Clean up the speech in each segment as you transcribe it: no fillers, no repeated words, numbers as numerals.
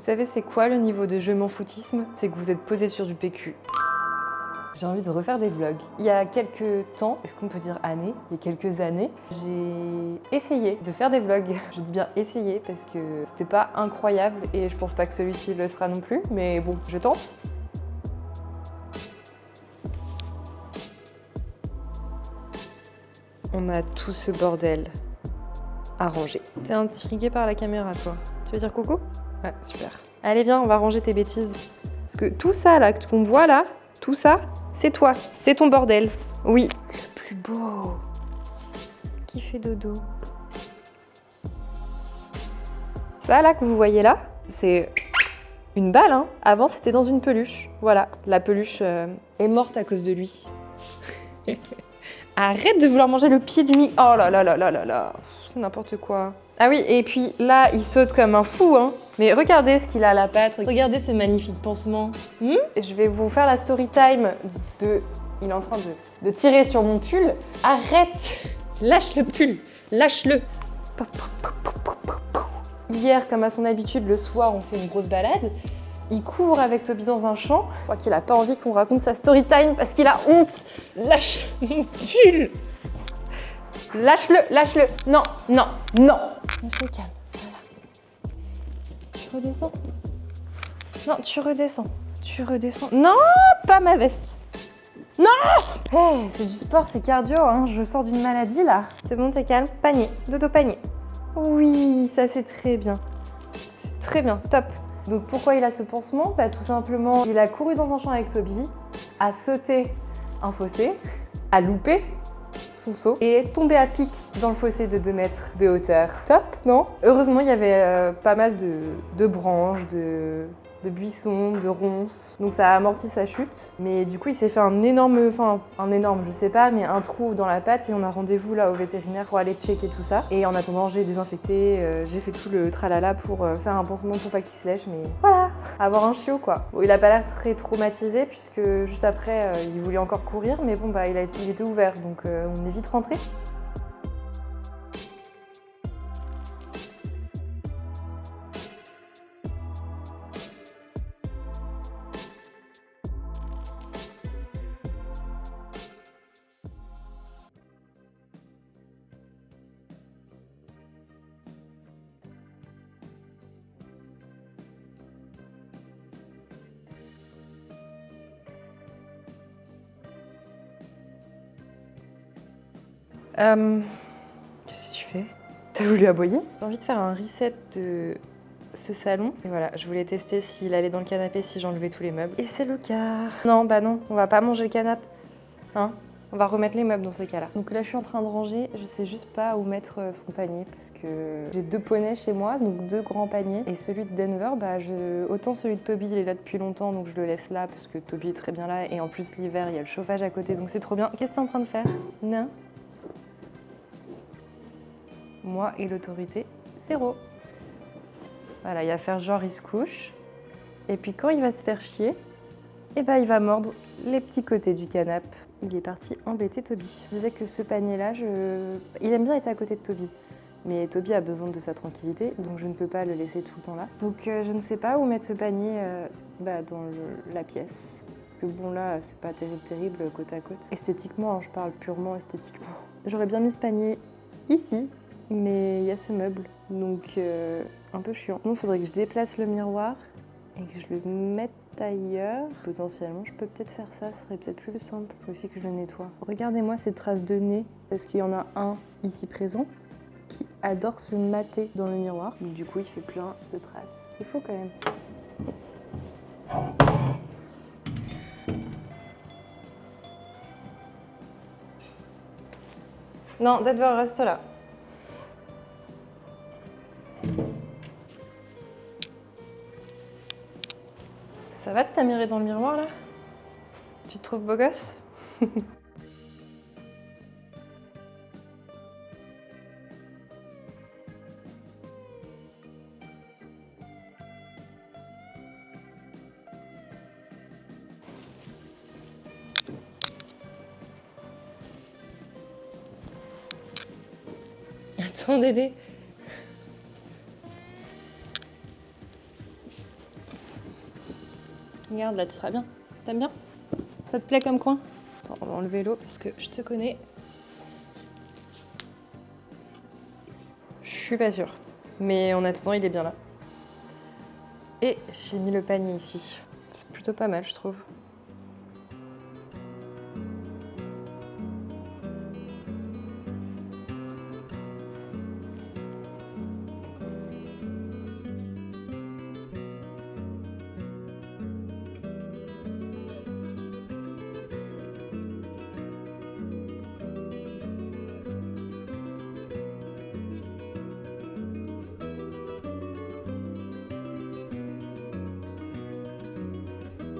savez c'est quoi le niveau de je m'en foutisme? C'est que vous êtes posé sur du PQ. J'ai envie de refaire des vlogs. Il y a quelques temps, est-ce qu'on peut dire années? Il y a quelques années, j'ai essayé de faire des vlogs. Je dis bien essayer parce que c'était pas incroyable et je pense pas que celui-ci le sera non plus, mais bon, je tente. On a tout ce bordel à ranger. T'es intrigué par la caméra, toi? Tu veux dire coucou? Ouais, super. Allez, viens, on va ranger tes bêtises. Parce que tout ça, là, qu'on me voit, là, tout ça, c'est toi. C'est ton bordel. Oui. Le plus beau. Qui fait dodo? Ça, là, que vous voyez là, c'est une balle, hein. Avant, c'était dans une peluche. Voilà. La peluche est morte à cause de lui. Arrête de vouloir manger le pied du Oh là là là là là là. C'est n'importe quoi. Ah oui, et puis là, il saute comme un fou, hein. Mais regardez ce qu'il a à la patte. Regardez ce magnifique pansement. Je vais vous faire la story time de... Il est en train de tirer sur mon pull. Arrête. Lâche le pull. Lâche-le. Hier, comme à son habitude, le soir, on fait une grosse balade. Il court avec Toby dans un champ. Je crois qu'il a pas envie qu'on raconte sa story time parce qu'il a honte. Lâche mon pull. Lâche-le, lâche-le. Non, non, non. Monsieur, calme. Voilà. Tu redescends. Non, tu redescends. Tu redescends. Non, pas ma veste. Non. Hey, c'est du sport, c'est cardio, hein. Je sors d'une maladie, là. C'est bon, t'es calme. Panier, dodo panier. Oui, ça c'est très bien. C'est très bien, top. Donc pourquoi il a ce pansement? Bah tout simplement, il a couru dans un champ avec Toby, a sauté un fossé, a loupé son saut et est tombé à pic dans le fossé de 2 mètres de hauteur. Top, non? Heureusement, il y avait pas mal de branches, de buissons, de ronces, donc ça a amorti sa chute. Mais du coup, il s'est fait un énorme, je sais pas, mais un trou dans la patte et on a rendez-vous là au vétérinaire pour aller checker tout ça. Et en attendant, j'ai désinfecté, j'ai fait tout le tralala pour faire un pansement pour pas qu'il se lèche, mais voilà, avoir un chiot quoi. Bon, il a pas l'air très traumatisé puisque juste après, il voulait encore courir, mais bon bah il était ouvert, donc on est vite rentré. Qu'est-ce que tu fais? T'as voulu aboyer? J'ai envie de faire un reset de ce salon. Et voilà, je voulais tester s'il allait dans le canapé, si j'enlevais tous les meubles. Et c'est le cas. Non, bah non, on va pas manger le canapé. Hein? On va remettre les meubles dans ces cas-là. Donc là, je suis en train de ranger. Je sais juste pas où mettre son panier parce que j'ai 2 poneys chez moi, donc 2 grands paniers. Et celui de Denver, bah autant celui de Toby, il est là depuis longtemps, donc je le laisse là parce que Toby est très bien là. Et en plus, l'hiver, il y a le chauffage à côté, donc c'est trop bien. Qu'est-ce que t'es en train de faire? Non? Moi et l'autorité, 0. Voilà, il va faire genre il se couche. Et puis quand il va se faire chier, eh ben, il va mordre les petits côtés du canapé. Il est parti embêter Toby. Je disais que ce panier-là, il aime bien être à côté de Toby. Mais Toby a besoin de sa tranquillité, donc je ne peux pas le laisser tout le temps là. Donc je ne sais pas où mettre ce panier dans la pièce. Que bon là, c'est pas terrible côte à côte. Esthétiquement, hein, je parle purement esthétiquement. J'aurais bien mis ce panier ici, mais il y a ce meuble, donc un peu chiant. Donc il faudrait que je déplace le miroir et que je le mette ailleurs. Potentiellement, je peux peut-être faire ça, ce serait peut-être plus simple aussi que je le nettoie. Regardez-moi ces traces de nez, parce qu'il y en a un ici présent qui adore se mater dans le miroir. Donc, du coup, il fait plein de traces. Il faut quand même. Non, Denver, reste là. Ça va de t'amirer dans le miroir là? Tu te trouves beau gosse? Attends Dédé. Regarde, là, tu seras bien. T'aimes bien? Ça te plaît comme coin? Attends, on va enlever l'eau parce que je te connais. Je suis pas sûre. Mais en attendant, il est bien là. Et j'ai mis le panier ici. C'est plutôt pas mal, je trouve.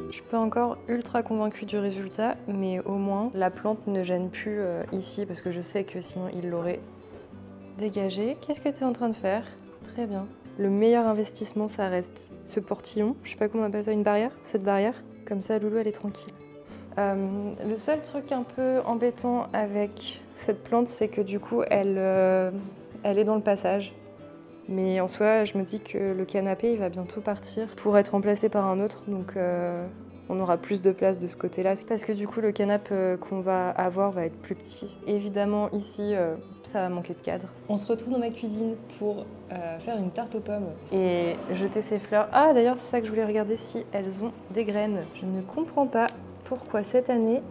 Je suis pas encore ultra convaincue du résultat, mais au moins la plante ne gêne plus ici parce que je sais que sinon il l'aurait dégagé. Qu'est-ce que tu es en train de faire? Très bien. Le meilleur investissement, ça reste ce portillon. Je sais pas comment on appelle ça, une barrière? Cette barrière. Comme ça, Loulou, elle est tranquille. Le seul truc un peu embêtant avec cette plante, c'est que du coup, elle est dans le passage. Mais en soi, je me dis que le canapé, il va bientôt partir pour être remplacé par un autre. Donc, on aura plus de place de ce côté-là. C'est parce que du coup, le canapé qu'on va avoir va être plus petit. Évidemment, ici, ça va manquer de cadre. On se retrouve dans ma cuisine pour faire une tarte aux pommes et jeter ces fleurs. Ah, d'ailleurs, c'est ça que je voulais regarder, si elles ont des graines. Je ne comprends pas pourquoi cette année,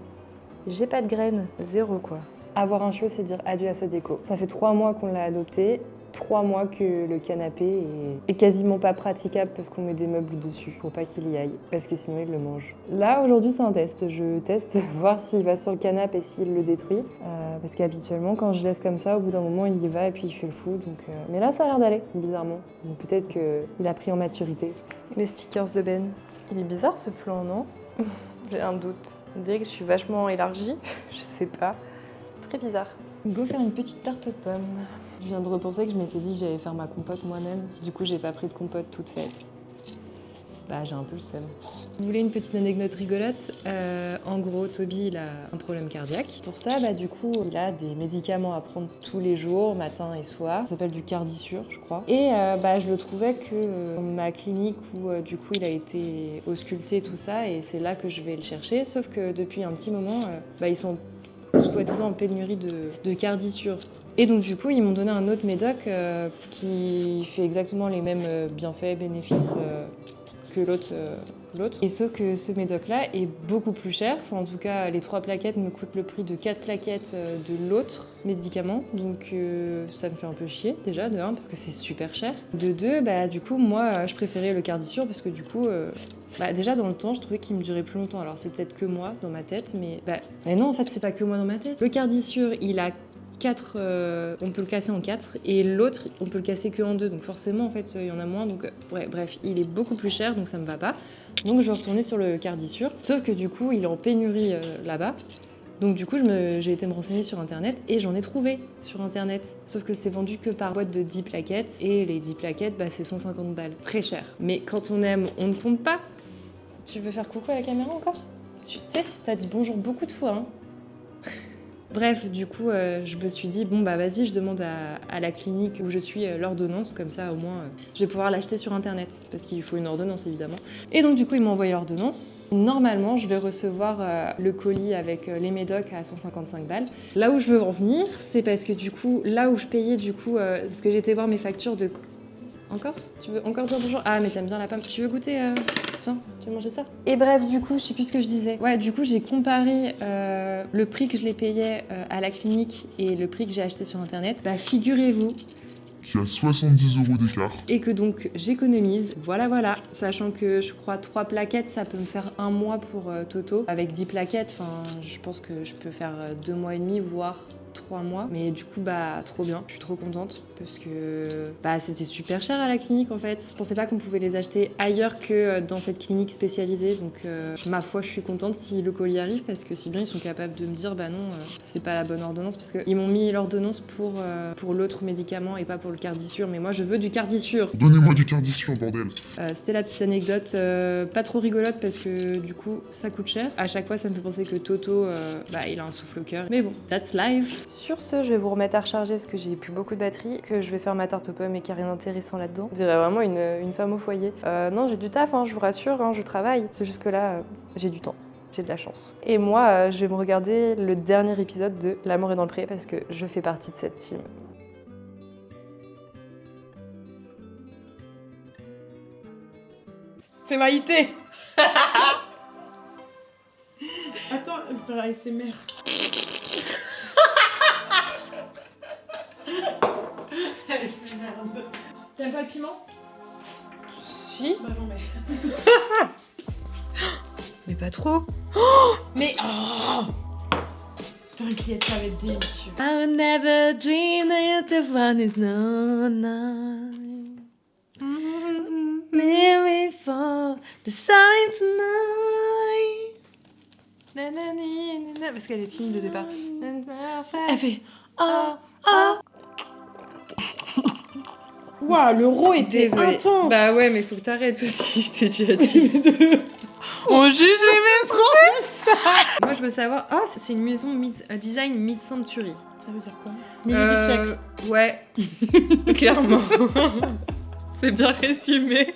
j'ai pas de graines. Zéro, quoi. Avoir un chiot, c'est dire adieu à sa déco. Ça fait 3 mois qu'on l'a adopté. 3 mois que le canapé est quasiment pas praticable parce qu'on met des meubles dessus pour pas qu'il y aille, parce que sinon il le mange. Là aujourd'hui c'est un test, je teste voir s'il va sur le canapé et s'il le détruit, parce qu'habituellement quand je laisse comme ça, au bout d'un moment il y va et puis il fait le fou. Donc, mais là ça a l'air d'aller, bizarrement. Donc peut-être qu'il a pris en maturité. Les stickers de Ben. Il est bizarre ce plan, non? J'ai un doute. On dirait que je suis vachement élargie, je sais pas. Très bizarre. Go faire une petite tarte aux pommes. Je viens de repenser que je m'étais dit que j'allais faire ma compote moi-même. Du coup, j'ai pas pris de compote toute faite. Bah, j'ai un peu le seum. Vous voulez une petite anecdote rigolote? En gros, Toby, il a un problème cardiaque. Pour ça, bah, du coup, il a des médicaments à prendre tous les jours, matin et soir. Ça s'appelle du Cardissure, je crois. Et bah, je le trouvais que dans ma clinique où, du coup, il a été ausculté, tout ça, et c'est là que je vais le chercher. Sauf que depuis un petit moment, bah, ils sont soi-disant en pénurie de Cardissure. Et donc du coup, ils m'ont donné un autre médoc qui fait exactement les mêmes bienfaits, bénéfices que l'autre. Et sauf que ce médoc-là est beaucoup plus cher. Enfin, en tout cas, les 3 plaquettes me coûtent le prix de 4 plaquettes de l'autre médicament. Donc ça me fait un peu chier déjà, de 1, parce que c'est super cher. De 2, bah, du coup, moi, je préférais le Cardissure parce que du coup... Bah déjà dans le temps, je trouvais qu'il me durait plus longtemps. Alors c'est peut-être que moi dans ma tête, mais non, en fait c'est pas que moi dans ma tête. Le Cardissure, il a 4, on peut le casser en 4, et l'autre, on peut le casser que en 2. Donc forcément, en fait, il y en a moins. Donc ouais, bref, il est beaucoup plus cher, donc ça me va pas. Donc je vais retourner sur le Cardissure. Sauf que du coup, il est en pénurie là-bas. Donc du coup, j'ai été me renseigner sur internet et j'en ai trouvé sur internet. Sauf que c'est vendu que par boîte de 10 plaquettes. Et les 10 plaquettes, bah, c'est 150 balles. Très cher. Mais quand on aime, on ne compte pas. Tu veux faire coucou à la caméra encore? Tu sais, tu t'as dit bonjour beaucoup de fois, hein. Bref, du coup, je me suis dit, bon, bah vas-y, je demande à la clinique où je suis l'ordonnance, comme ça, au moins, je vais pouvoir l'acheter sur Internet, parce qu'il faut une ordonnance, évidemment. Et donc, du coup, ils m'ont envoyé l'ordonnance. Normalement, je vais recevoir le colis avec les médocs à 155 balles. Là où je veux en venir, c'est parce que, du coup, là où je payais, du coup, parce que j'étais voir mes factures de... Encore? Tu veux encore dire bonjour? Ah, mais t'aimes bien la pomme. Tu veux goûter Tiens, tu veux manger ça? Et bref, du coup, je sais plus ce que je disais. Ouais, du coup, j'ai comparé le prix que je les payais à la clinique et le prix que j'ai acheté sur Internet. Bah, figurez-vous qu'il y a 70 € d'écart. et que donc j'économise. Voilà. Sachant que je crois 3 plaquettes, ça peut me faire 1 mois pour Toto. Avec 10 plaquettes, je pense que je peux faire 2 mois et demi, voire 3 mois. Mais du coup, bah, trop bien. Je suis trop contente parce que bah, c'était super cher à la clinique en fait. Je pensais pas qu'on pouvait les acheter ailleurs que dans cette clinique spécialisée. Donc, ma foi, je suis contente si le colis arrive parce que si bien ils sont capables de me dire, bah non, c'est pas la bonne ordonnance parce qu'ils m'ont mis l'ordonnance pour l'autre médicament et pas pour le Cardissure. Mais moi, je veux du Cardissure. Donnez-moi du Cardissure, bordel. C'était la petite anecdote pas trop rigolote parce que du coup, ça coûte cher. À chaque fois, ça me fait penser que Toto, bah, il a un souffle au cœur. Mais bon, that's life. Sur ce, je vais vous remettre à recharger parce que j'ai plus beaucoup de batterie, que je vais faire ma tarte aux pommes et qu'il n'y a rien d'intéressant là-dedans. On dirait vraiment une femme au foyer. Non, j'ai du taf, hein, je vous rassure, hein, je travaille. C'est juste que là, j'ai du temps. J'ai de la chance. Et moi, je vais me regarder le dernier épisode de L'amour est dans le pré parce que je fais partie de cette team. C'est Maïté. Attends, je vais faire ASMR. ASMR. T'aimes pas le piment? Si. Bah non, mais... Mais pas trop. Mais oh, t'inquiète, ça va être délicieux. I will never dream that the one is no night. Living for the sign tonight. Nanani, nana, parce qu'elle est timide au départ. Elle fait oh oh. Waouh, le raw était intense. Bah ouais, mais faut que t'arrêtes aussi, je t'ai déjà dit. On juge les trop. Moi, je veux savoir. Ah, c'est une maison design mid-century. Ça veut dire quoi? Milieu du siècle. Ouais, clairement. C'est bien résumé.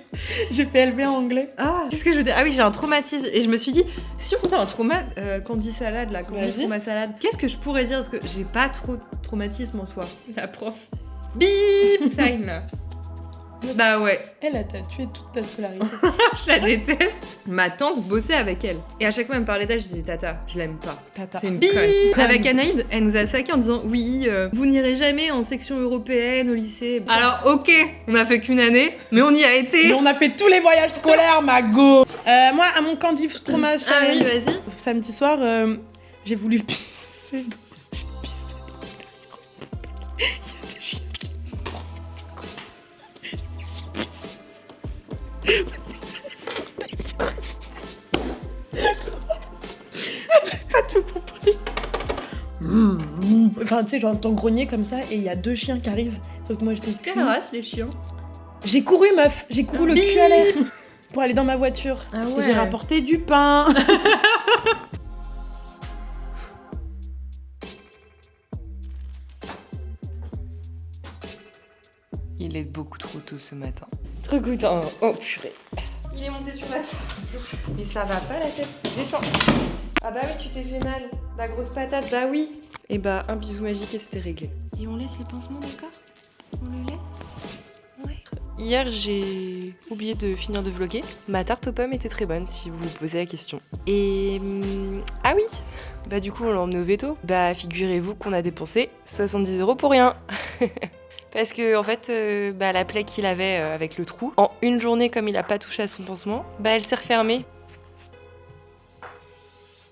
J'ai fait LV en anglais. Ah, qu'est-ce que je veux dire? Ah oui, j'ai un traumatisme. Et je me suis dit, si on faisait un trauma, Candy salade, là, Candy Vas-y. trauma salade, qu'est-ce que je pourrais dire? Parce que j'ai pas trop de traumatisme en soi. La prof. Bip time là. Bah ouais, Elle a tué toute ta scolarité. je la déteste. Ma tante bossait avec elle. Et à chaque fois, elle me parlait d'elle, je disais, Tata, je l'aime pas. Tata. C'est une Bip conne. Avec Anaïd, elle nous a saqué en disant oui, vous n'irez jamais en section européenne au lycée. Alors ok, on a fait qu'une année, mais on y a été. Mais on a fait tous les voyages scolaires, ma go. Moi, à mon candy fromage Ah oui, challenge, vas-y. samedi soir, j'ai voulu pisser dans... J'ai pissé dans le derrière. Il y a des chiens qui m'ont pensé du coup. Je me suis pissée. J'ai pas tout compris. Enfin, tu sais, j'entends grogner comme ça et il y a 2 chiens qui arrivent. Sauf que moi, j'étais Quelle cul. race, les chiens? J'ai couru, meuf. J'ai couru le cul à l'air pour aller dans ma voiture. Ah Et ouais. j'ai rapporté du pain. Il est beaucoup trop tôt ce matin. Trop goûtant. Oh purée. Il est monté sur la table. Mais ça va pas la tête. Descends. Ah bah oui, tu t'es fait mal. Bah grosse patate, bah oui. Et bah un bisou magique et c'était réglé. Et on laisse le pansement, d'accord? On le laisse? Ouais. Hier, j'ai oublié de finir de vlogger. Ma tarte aux pommes était très bonne, si vous vous posez la question. Et... ah oui. Bah du coup, on l'a emmené au veto. Bah figurez-vous qu'on a dépensé 70 € pour rien. Parce que en fait, la plaie qu'il avait avec le trou, en une journée, comme il a pas touché à son pansement, bah elle s'est refermée.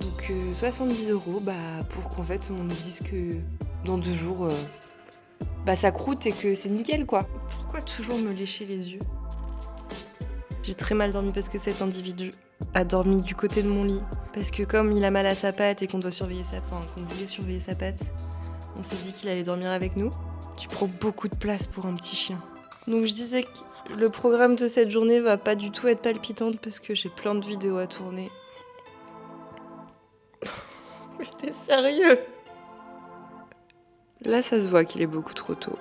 Donc 70 € pour qu'en fait on nous dise que dans 2 jours, ça croûte et que c'est nickel quoi. Pourquoi toujours me lécher les yeux? J'ai très mal dormi parce que cet individu a dormi du côté de mon lit. Parce que comme il a mal à sa patte et qu'on voulait surveiller sa patte, on s'est dit qu'il allait dormir avec nous. Tu prends beaucoup de place pour un petit chien. Donc je disais que le programme de cette journée va pas du tout être palpitante parce que j'ai plein de vidéos à tourner. Mais t'es sérieux? Là ça se voit qu'il est beaucoup trop tôt.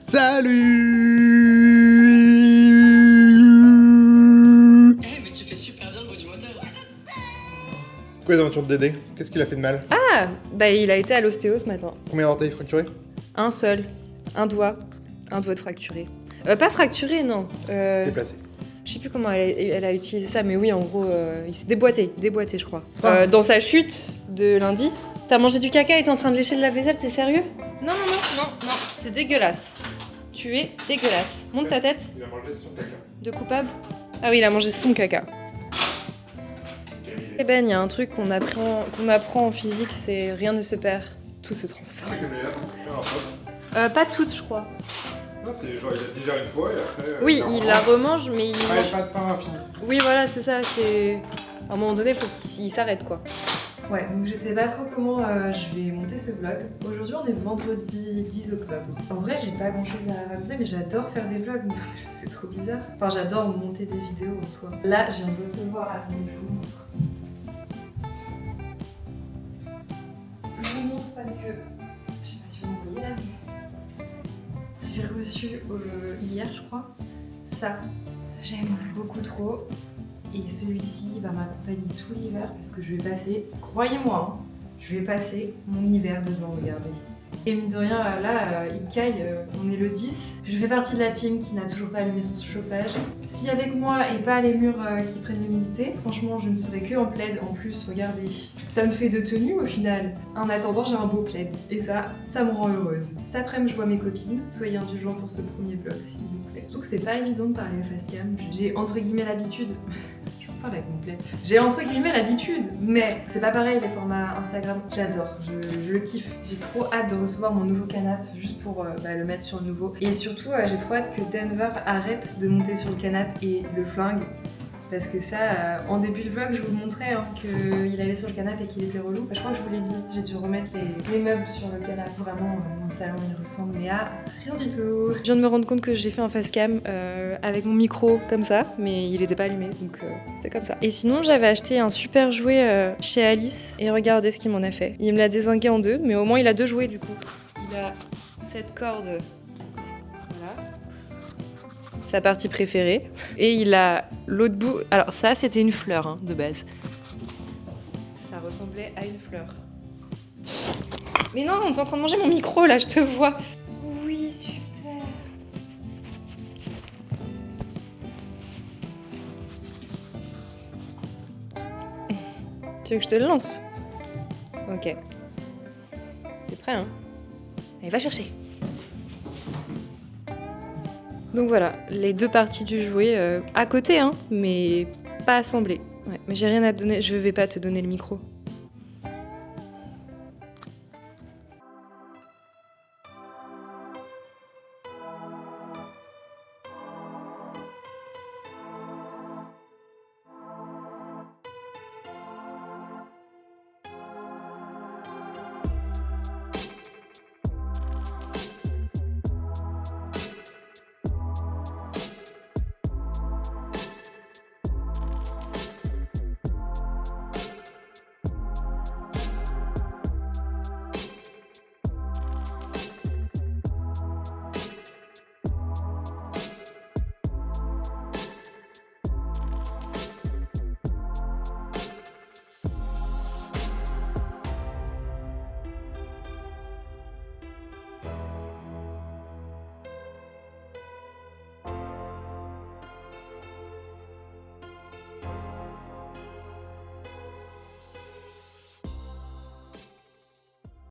Salut. Mais tu fais super bien le bruit du moteur. Pourquoi les aventures de Dédé? Qu'est-ce qu'il a fait de mal? Ah, il a été à l'ostéo ce matin. Combien d'orteils fracturés? Un seul, un doigt de fracturé. Pas fracturé, non. Déplacés. Je sais plus comment elle a utilisé ça, mais oui, en gros, il s'est déboîté, je crois. Ah. Dans sa chute de lundi, T'as mangé du caca et t'es en train de lécher le lave-vaisselle, t'es sérieux? Non, c'est dégueulasse. Tu es dégueulasse. Monte ta tête. Il a mangé son caca. De coupable? Ah oui, il a mangé son caca. Eh ben, il y a un truc qu'on apprend en physique, c'est rien ne se perd, tout se transforme. Pas toutes, je crois. Non, c'est genre il la digère une fois et après. Oui, il la remange, mais il Ah, mange... pas de pain infini. Oui, voilà, c'est ça, c'est... À un moment donné, faut qu'il s'arrête, quoi. Ouais, donc je sais pas trop comment je vais monter ce vlog. Aujourd'hui, on est vendredi 10 octobre. En vrai, j'ai pas grand chose à raconter, mais j'adore faire des vlogs, donc c'est trop bizarre. Enfin, j'adore monter des vidéos en soi. Là, je viens de recevoir, attendez, je vous montre. Je vous montre parce que... Je sais pas si vous voyez là, mais... J'ai reçu hier, je crois, ça. J'aime beaucoup trop. Et celui-ci va m'accompagner tout l'hiver parce que je vais passer, croyez-moi, hein, je vais passer mon hiver dedans, regardez. Et mine de rien, là, il caille, on est le 10. Je fais partie de la team qui n'a toujours pas allumé son chauffage. Si avec moi et pas les murs qui prennent l'humidité, franchement, je ne serai que en plaid. En plus, regardez, ça me fait de tenue au final. En attendant, j'ai un beau plaid. Et ça me rend heureuse. Cet après-midi, je vois mes copines. Soyez indulgents pour ce premier vlog, s'il vous plaît. Surtout que c'est pas évident de parler face cam. J'ai entre guillemets l'habitude. Avec mon plaid. J'ai entre guillemets l'habitude, mais c'est pas pareil les formats Instagram. J'adore, je le kiffe. J'ai trop hâte de recevoir mon nouveau canapé juste pour le mettre sur le nouveau. Et surtout, j'ai trop hâte que Denver arrête de monter sur le canapé et le flingue. Parce que ça, en début de vlog, je vous montrais qu'il allait sur le canapé et qu'il était relou. Je crois que je vous l'ai dit, j'ai dû remettre les meubles sur le canapé. Vraiment, mon salon, il ressemble, mais à rien du tout. Je viens de me rendre compte que j'ai fait un face cam avec mon micro comme ça, mais il était pas allumé, donc c'est comme ça. Et sinon, j'avais acheté un super jouet chez Alice, et regardez ce qu'il m'en a fait. Il me l'a dézingué en deux, mais au moins il a deux jouets du coup. Il a cette corde, voilà. Sa partie préférée. Et il a l'autre bout... Alors ça, c'était une fleur hein, de base. Ça ressemblait à une fleur. Mais non, t'es en train de manger mon micro là, je te vois. Oui, super. Tu veux que je te le lance? Ok. T'es prêt, hein? Allez, va chercher. Donc voilà, les deux parties du jouet à côté, hein, mais pas assemblées. Ouais, mais j'ai rien à te donner, je vais pas te donner le micro.